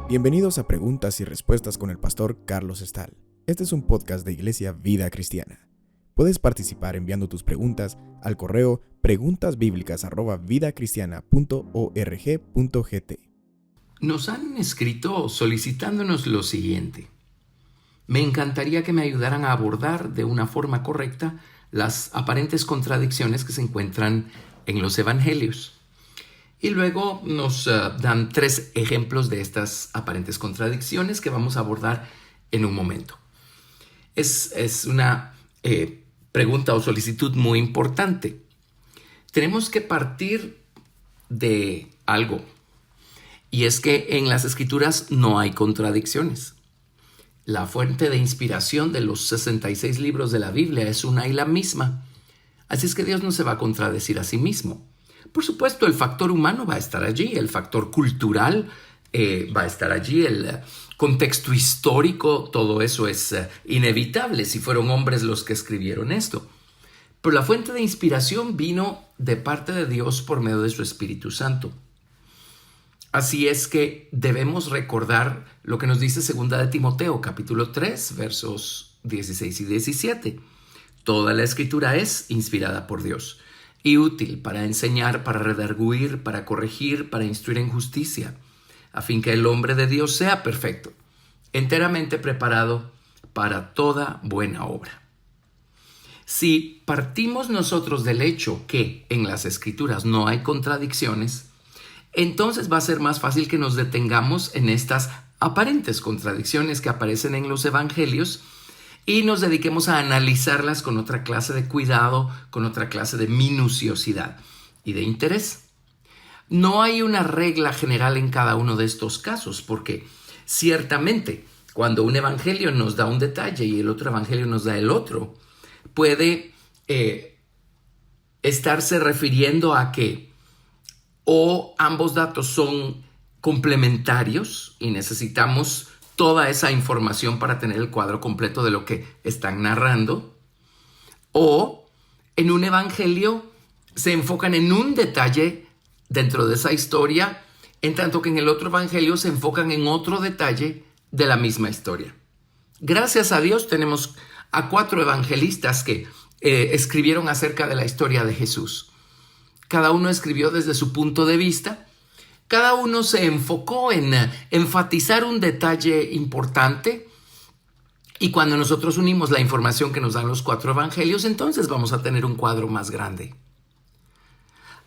Bienvenidos a Preguntas y Respuestas con el pastor Carlos Estal. Este es un podcast de Iglesia Vida Cristiana. Puedes participar enviando tus preguntas al correo preguntasbiblicas@vidacristiana.org.gt. Nos han escrito solicitándonos lo siguiente. Me encantaría que me ayudaran a abordar de una forma correcta las aparentes contradicciones que se encuentran en los evangelios. Y luego nos dan 3 ejemplos de estas aparentes contradicciones que vamos a abordar en un momento. Es una pregunta o solicitud muy importante. Tenemos que partir de algo, y es que en las Escrituras no hay contradicciones. La fuente de inspiración de los 66 libros de la Biblia es una y la misma. Así es que Dios no se va a contradecir a sí mismo. Por supuesto, el factor humano va a estar allí, el factor cultural va a estar allí, el contexto histórico, todo eso es inevitable si fueron hombres los que escribieron esto. Pero la fuente de inspiración vino de parte de Dios por medio de su Espíritu Santo. Así es que debemos recordar lo que nos dice 2 de Timoteo, capítulo 3, versos 16 y 17. Toda la Escritura es inspirada por Dios y útil para enseñar, para redarguir, para corregir, para instruir en justicia, a fin que el hombre de Dios sea perfecto, enteramente preparado para toda buena obra. Si partimos nosotros del hecho que en las Escrituras no hay contradicciones, entonces va a ser más fácil que nos detengamos en estas aparentes contradicciones que aparecen en los evangelios y nos dediquemos a analizarlas con otra clase de cuidado, con otra clase de minuciosidad y de interés. No hay una regla general en cada uno de estos casos, porque ciertamente cuando un evangelio nos da un detalle y el otro evangelio nos da el otro, puede estarse refiriendo a que o ambos datos son complementarios y necesitamos toda esa información para tener el cuadro completo de lo que están narrando, o en un evangelio se enfocan en un detalle dentro de esa historia, en tanto que en el otro evangelio se enfocan en otro detalle de la misma historia. Gracias a Dios tenemos a 4 evangelistas que escribieron acerca de la historia de Jesús. Cada uno escribió desde su punto de vista. Cada uno se enfocó en enfatizar un detalle importante, y cuando nosotros unimos la información que nos dan los 4 evangelios, entonces vamos a tener un cuadro más grande.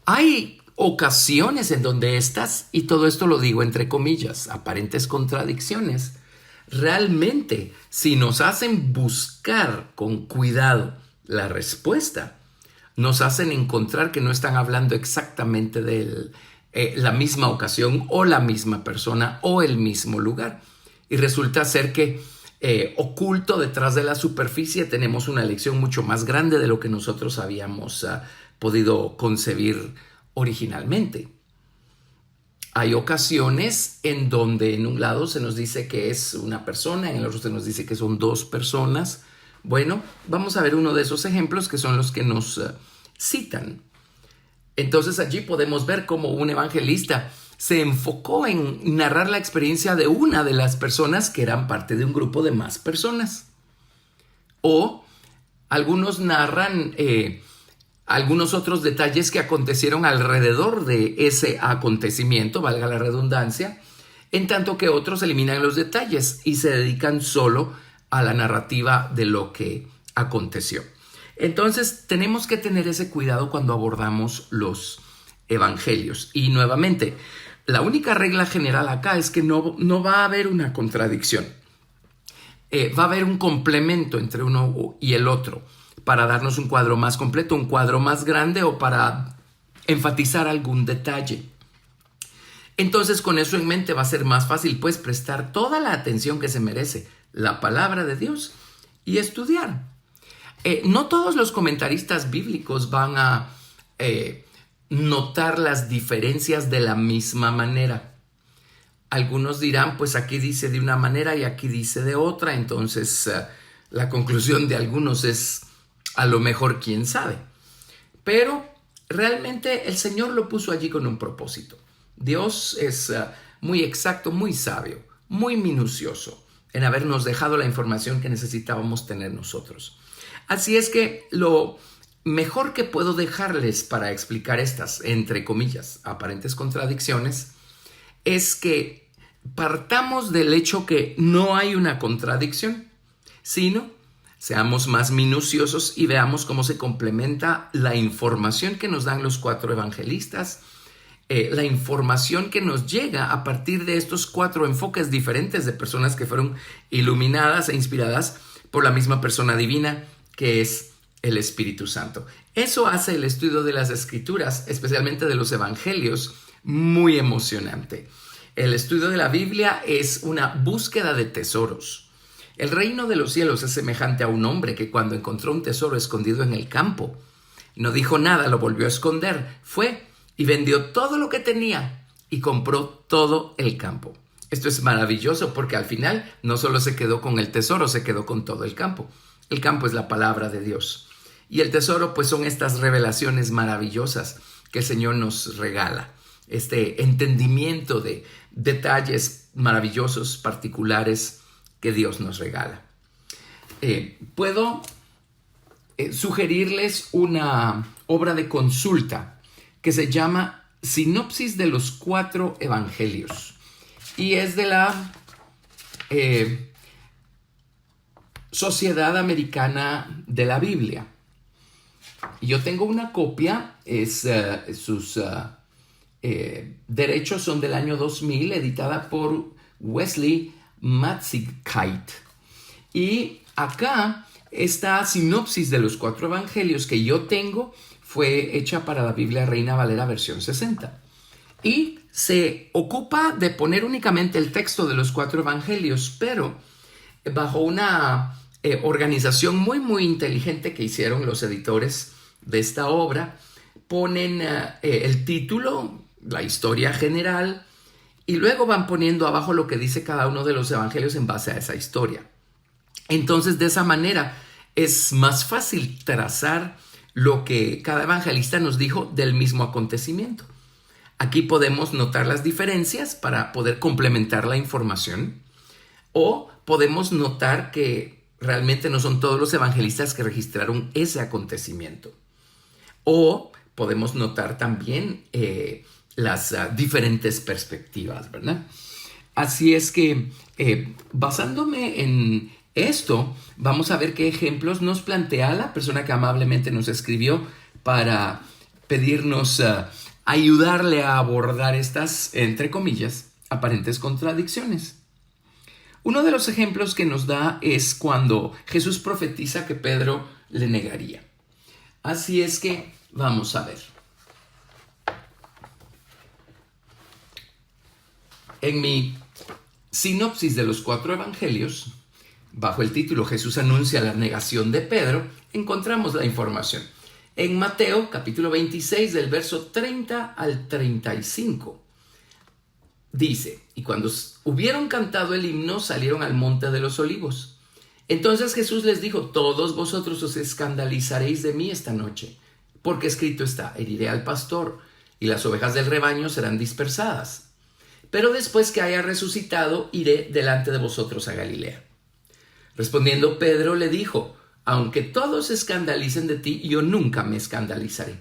Hay ocasiones en donde estas, y todo esto lo digo entre comillas, aparentes contradicciones, realmente, si nos hacen buscar con cuidado la respuesta, nos hacen encontrar que no están hablando exactamente de la misma ocasión o la misma persona o el mismo lugar. Y resulta ser que oculto detrás de la superficie tenemos una lección mucho más grande de lo que nosotros habíamos podido concebir originalmente. Hay ocasiones en donde en un lado se nos dice que es una persona, en el otro se nos dice que son 2 personas. Bueno, vamos a ver uno de esos ejemplos que son los que nos citan. Entonces allí podemos ver cómo un evangelista se enfocó en narrar la experiencia de una de las personas que eran parte de un grupo de más personas. O algunos narran algunos otros detalles que acontecieron alrededor de ese acontecimiento, valga la redundancia, en tanto que otros eliminan los detalles y se dedican solo a la narrativa de lo que aconteció. Entonces tenemos que tener ese cuidado cuando abordamos los evangelios. Y nuevamente, la única regla general acá es que no va a haber una contradicción. Va a haber un complemento entre uno y el otro para darnos un cuadro más completo, un cuadro más grande o para enfatizar algún detalle. Entonces, con eso en mente va a ser más fácil pues prestar toda la atención que se merece la palabra de Dios y estudiar. No todos los comentaristas bíblicos van a notar las diferencias de la misma manera. Algunos dirán, pues aquí dice de una manera y aquí dice de otra, entonces la conclusión de algunos es A lo mejor, quién sabe. Pero realmente el Señor lo puso allí con un propósito. Dios es muy exacto, muy sabio, muy minucioso en habernos dejado la información que necesitábamos tener nosotros. Así es que lo mejor que puedo dejarles para explicar estas, entre comillas, aparentes contradicciones, es que partamos del hecho que no hay una contradicción, sino seamos más minuciosos y veamos cómo se complementa la información que nos dan los 4 evangelistas, la información que nos llega a partir de estos 4 enfoques diferentes de personas que fueron iluminadas e inspiradas por la misma persona divina que es el Espíritu Santo. Eso hace el estudio de las Escrituras, especialmente de los Evangelios, muy emocionante. El estudio de la Biblia es una búsqueda de tesoros. El reino de los cielos es semejante a un hombre que cuando encontró un tesoro escondido en el campo, no dijo nada, lo volvió a esconder, fue y vendió todo lo que tenía y compró todo el campo. Esto es maravilloso porque al final no solo se quedó con el tesoro, se quedó con todo el campo. El campo es la palabra de Dios. Y el tesoro pues son estas revelaciones maravillosas que el Señor nos regala. Este entendimiento de detalles maravillosos, particulares que Dios nos regala. Puedo sugerirles una obra de consulta que se llama Sinopsis de los 4 Evangelios. Y es de la Sociedad Americana de la Biblia. Yo tengo una copia, sus derechos son del año 2000, editada por Wesley Matzigkeit. Y acá esta sinopsis de los 4 evangelios que yo tengo fue hecha para la Biblia Reina Valera versión 60. Y se ocupa de poner únicamente el texto de los 4 evangelios, pero bajo una organización muy inteligente que hicieron los editores de esta obra, ponen el título, la historia general, y luego van poniendo abajo lo que dice cada uno de los evangelios en base a esa historia. Entonces, de esa manera es más fácil trazar lo que cada evangelista nos dijo del mismo acontecimiento. Aquí podemos notar las diferencias para poder complementar la información, o podemos notar que realmente no son todos los evangelistas que registraron ese acontecimiento. O podemos notar también las diferentes perspectivas, ¿verdad? Así es que basándome en esto, vamos a ver qué ejemplos nos plantea la persona que amablemente nos escribió para pedirnos ayudarle a abordar estas, entre comillas, aparentes contradicciones. Uno de los ejemplos que nos da es cuando Jesús profetiza que Pedro le negaría. Así es que vamos a ver. En mi sinopsis de los 4 evangelios, bajo el título Jesús anuncia la negación de Pedro, encontramos la información. En Mateo, capítulo 26, del verso 30 al 35, dice: y cuando hubieron cantado el himno, salieron al monte de los olivos. Entonces Jesús les dijo: todos vosotros os escandalizaréis de mí esta noche, porque escrito está: heriré al pastor, y las ovejas del rebaño serán dispersadas. Pero después que haya resucitado, iré delante de vosotros a Galilea. Respondiendo Pedro le dijo: aunque todos se escandalicen de ti, yo nunca me escandalizaré.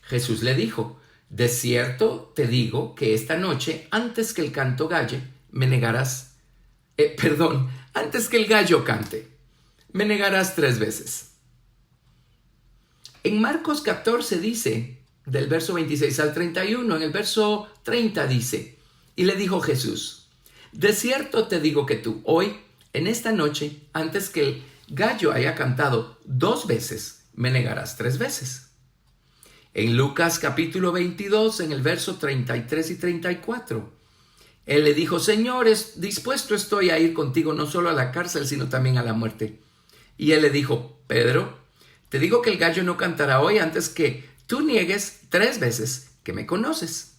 Jesús le dijo: de cierto te digo que esta noche, antes que el canto galle, me negarás. Antes que el gallo cante, me negarás 3 veces. En Marcos 14 dice, del verso 26 al 31, en el verso 30 dice: y le dijo Jesús: de cierto te digo que tú, hoy, en esta noche, antes que el gallo haya cantado 2 veces, me negarás 3 veces. En Lucas capítulo 22, en el verso 33 y 34, él le dijo: Señor, dispuesto estoy a ir contigo no solo a la cárcel, sino también a la muerte. Y él le dijo: Pedro, te digo que el gallo no cantará hoy antes que tú niegues 3 veces que me conoces.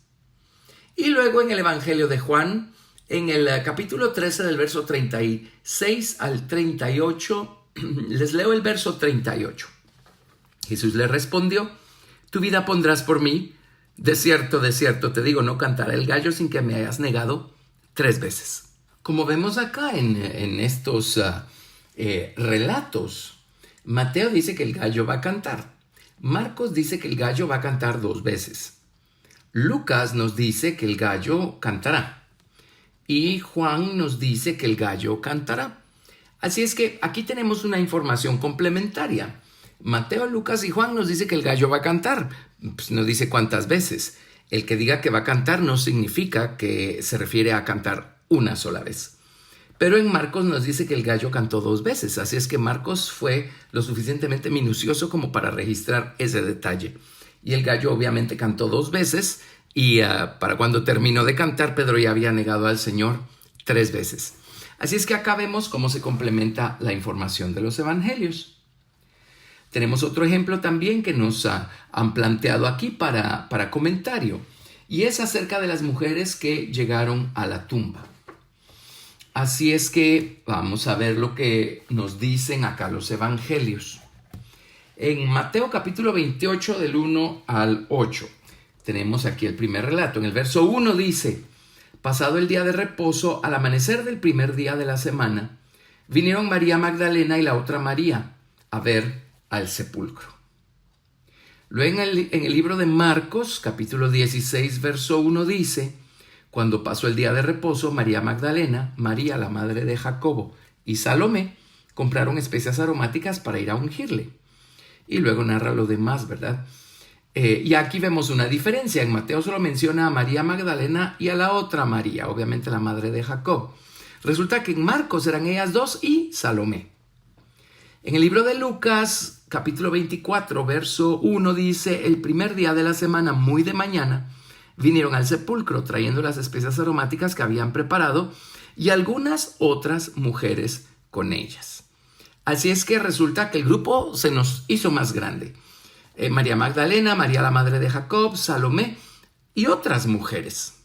Y luego en el Evangelio de Juan, en el capítulo 13, del verso 36 al 38, les leo el verso 38. Jesús le respondió: tu vida pondrás por mí. De cierto te digo, no cantará el gallo sin que me hayas negado 3 veces. Como vemos acá en estos relatos, Mateo dice que el gallo va a cantar. Marcos dice que el gallo va a cantar 2 veces. Lucas nos dice que el gallo cantará. Y Juan nos dice que el gallo cantará. Así es que aquí tenemos una información complementaria. Mateo, Lucas y Juan nos dice que el gallo va a cantar. Pues no dice cuántas veces. El que diga que va a cantar no significa que se refiere a cantar una sola vez. Pero en Marcos nos dice que el gallo cantó 2 veces. Así es que Marcos fue lo suficientemente minucioso como para registrar ese detalle. Y el gallo obviamente cantó 2 veces. Y para cuando terminó de cantar, Pedro ya había negado al Señor 3 veces. Así es que acá vemos cómo se complementa la información de los evangelios. Tenemos otro ejemplo también que nos han planteado aquí para comentario, y es acerca de las mujeres que llegaron a la tumba. Así es que vamos a ver lo que nos dicen acá los evangelios. En Mateo capítulo 28 del 1 al 8 tenemos aquí el primer relato. En el verso 1 dice: pasado el día de reposo, al amanecer del primer día de la semana, vinieron María Magdalena y la otra María a ver al sepulcro. Luego en el libro de Marcos, capítulo 16, verso 1 dice: cuando pasó el día de reposo, María Magdalena, María la madre de Jacobo y Salomé compraron especias aromáticas para ir a ungirle. Y luego narra lo demás, ¿verdad? Y aquí vemos una diferencia. En Mateo solo menciona a María Magdalena y a la otra María, obviamente la madre de Jacob. Resulta que en Marcos eran ellas 2 y Salomé. En el libro de Lucas, capítulo 24, verso 1 dice: el primer día de la semana, muy de mañana, vinieron al sepulcro trayendo las especias aromáticas que habían preparado y algunas otras mujeres con ellas. Así es que resulta que el grupo se nos hizo más grande. María Magdalena, María la madre de Jacob, Salomé y otras mujeres.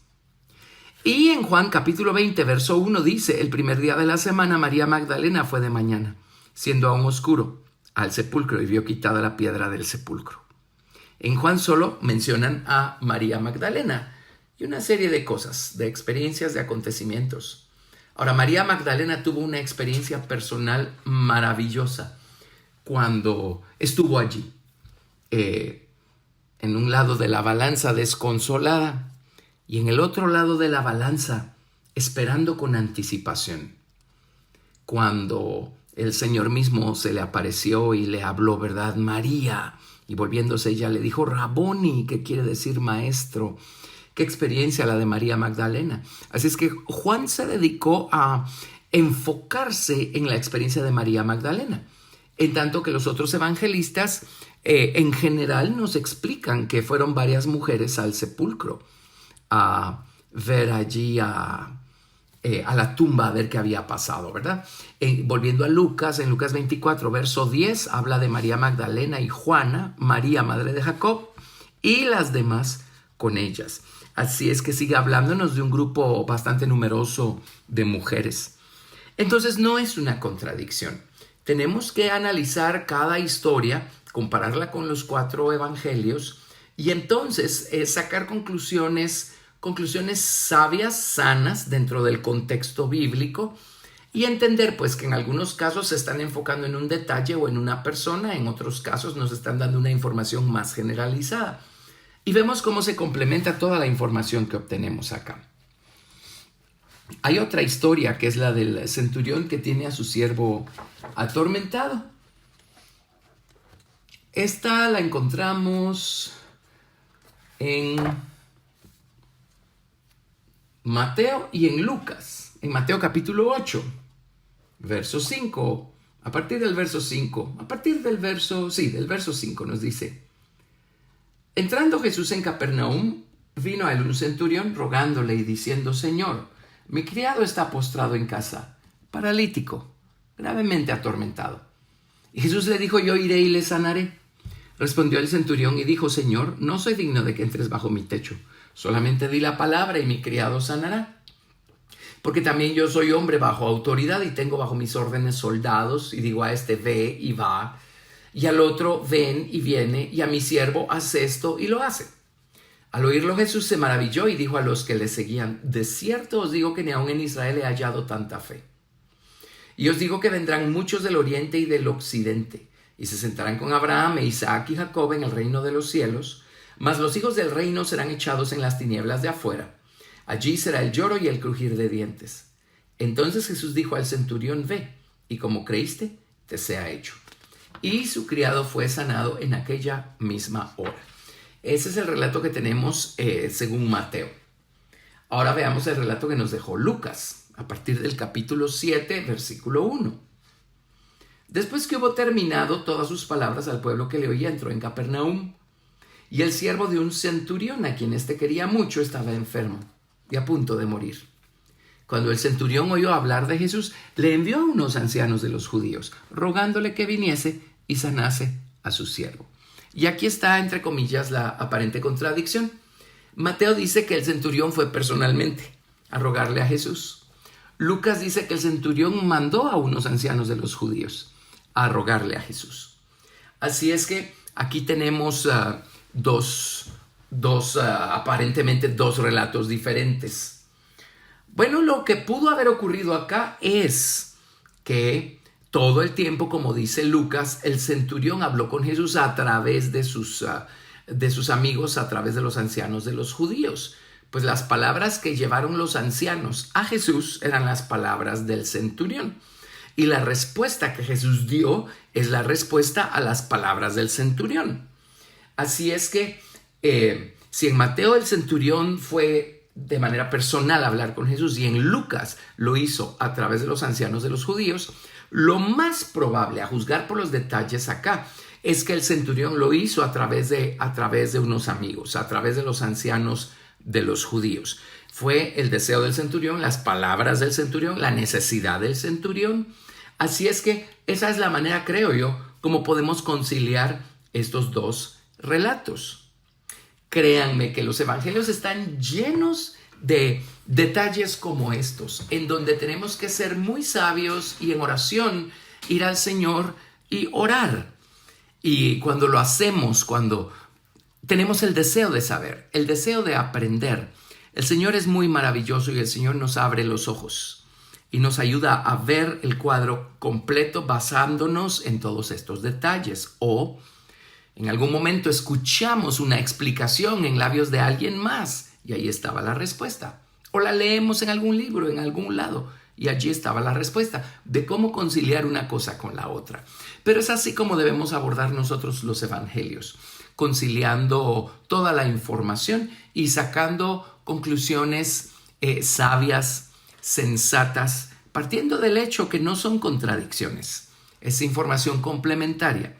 Y en Juan capítulo 20, verso 1 dice: el primer día de la semana, María Magdalena fue de mañana, siendo aún oscuro, al sepulcro y vio quitada la piedra del sepulcro. En Juan solo mencionan a María Magdalena y una serie de cosas, de experiencias, de acontecimientos. Ahora, María Magdalena tuvo una experiencia personal maravillosa cuando estuvo allí, en un lado de la balanza desconsolada y en el otro lado de la balanza esperando con anticipación. Cuando el Señor mismo se le apareció y le habló, ¿verdad? María. Y volviéndose ella le dijo Raboni, que quiere decir maestro. Qué experiencia la de María Magdalena. Así es que Juan se dedicó a enfocarse en la experiencia de María Magdalena. En tanto que los otros evangelistas en general nos explican que fueron varias mujeres al sepulcro a ver allí a la tumba a ver qué había pasado, ¿verdad? Volviendo a Lucas, en Lucas 24, verso 10, habla de María Magdalena y Juana, María, madre de Jacob, y las demás con ellas. Así es que sigue hablándonos de un grupo bastante numeroso de mujeres. Entonces no es una contradicción. Tenemos que analizar cada historia, compararla con los 4 evangelios y entonces sacar conclusiones sabias, sanas dentro del contexto bíblico y entender pues que en algunos casos se están enfocando en un detalle o en una persona, en otros casos nos están dando una información más generalizada. Y vemos cómo se complementa toda la información que obtenemos acá. Hay otra historia que es la del centurión que tiene a su siervo atormentado. Esta la encontramos en Mateo y en Lucas. En Mateo capítulo 8, verso 5. Del verso 5 nos dice: entrando Jesús en Capernaum, vino a él un centurión rogándole y diciendo: Señor, mi criado está postrado en casa, paralítico, gravemente atormentado. Y Jesús le dijo: yo iré y le sanaré. Respondió el centurión y dijo: Señor, no soy digno de que entres bajo mi techo. Solamente di la palabra y mi criado sanará. Porque también yo soy hombre bajo autoridad y tengo bajo mis órdenes soldados y digo a este ve y va. Y al otro, ven y viene, y a mi siervo, haz esto y lo hace. Al oírlo Jesús se maravilló y dijo a los que le seguían, de cierto os digo que ni aun en Israel he hallado tanta fe. Y os digo que vendrán muchos del oriente y del occidente, y se sentarán con Abraham e Isaac y Jacob en el reino de los cielos, mas los hijos del reino serán echados en las tinieblas de afuera. Allí será el lloro y el crujir de dientes. Entonces Jesús dijo al centurión, ve, y como creíste, te sea hecho. Y su criado fue sanado en aquella misma hora. Ese es el relato que tenemos según Mateo. Ahora veamos el relato que nos dejó Lucas, a partir del capítulo 7, versículo 1. Después que hubo terminado todas sus palabras al pueblo que le oía, entró en Capernaum. Y el siervo de un centurión, a quien éste quería mucho, estaba enfermo y a punto de morir. Cuando el centurión oyó hablar de Jesús, le envió a unos ancianos de los judíos, rogándole que viniese y sanase a su siervo. Y aquí está, entre comillas, la aparente contradicción. Mateo dice que el centurión fue personalmente a rogarle a Jesús. Lucas dice que el centurión mandó a unos ancianos de los judíos a rogarle a Jesús. Así es que aquí tenemos aparentemente dos relatos diferentes. Bueno, lo que pudo haber ocurrido acá es que todo el tiempo, como dice Lucas, el centurión habló con Jesús a través de sus amigos, a través de los ancianos de los judíos. Pues las palabras que llevaron los ancianos a Jesús eran las palabras del centurión. Y la respuesta que Jesús dio es la respuesta a las palabras del centurión. Así es que si en Mateo el centurión fue de manera personal a hablar con Jesús y en Lucas lo hizo a través de los ancianos de los judíos, lo más probable, a juzgar por los detalles acá, es que el centurión lo hizo a través de unos amigos, a través de los ancianos de los judíos. Fue el deseo del centurión, las palabras del centurión, la necesidad del centurión. Así es que esa es la manera, creo yo, como podemos conciliar estos dos relatos. Créanme que los evangelios están llenos de detalles como estos, en donde tenemos que ser muy sabios y en oración ir al Señor y orar. Y cuando lo hacemos, cuando tenemos el deseo de saber, el deseo de aprender, el Señor es muy maravilloso y el Señor nos abre los ojos y nos ayuda a ver el cuadro completo basándonos en todos estos detalles. O en algún momento escuchamos una explicación en labios de alguien más y ahí estaba la respuesta. O la leemos en algún libro, en algún lado, y allí estaba la respuesta de cómo conciliar una cosa con la otra. Pero es así como debemos abordar nosotros los evangelios, conciliando toda la información y sacando conclusiones sabias, sensatas, partiendo del hecho que no son contradicciones, es información complementaria.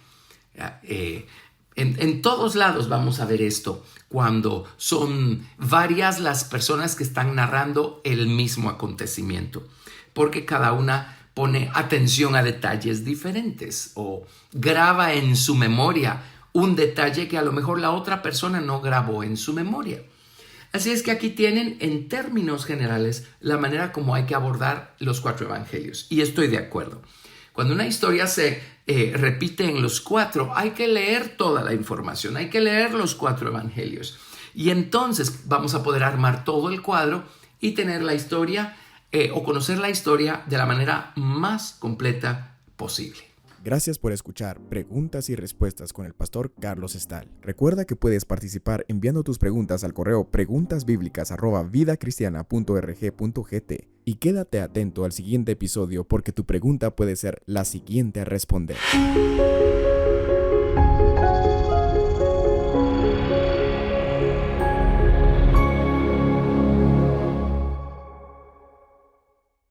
En todos lados vamos a ver esto cuando son varias las personas que están narrando el mismo acontecimiento, porque cada una pone atención a detalles diferentes o graba en su memoria un detalle que a lo mejor la otra persona no grabó en su memoria. Así es que aquí tienen en términos generales la manera como hay que abordar los 4 evangelios, y estoy de acuerdo. Cuando una historia se repite en los 4, hay que leer toda la información, hay que leer los 4 evangelios. Y entonces vamos a poder armar todo el cuadro y tener la historia o conocer la historia de la manera más completa posible. Gracias por escuchar Preguntas y Respuestas con el pastor Carlos Estal. Recuerda que puedes participar enviando tus preguntas al correo preguntasbiblicas@vidacristiana.org.gt y quédate atento al siguiente episodio porque tu pregunta puede ser la siguiente a responder.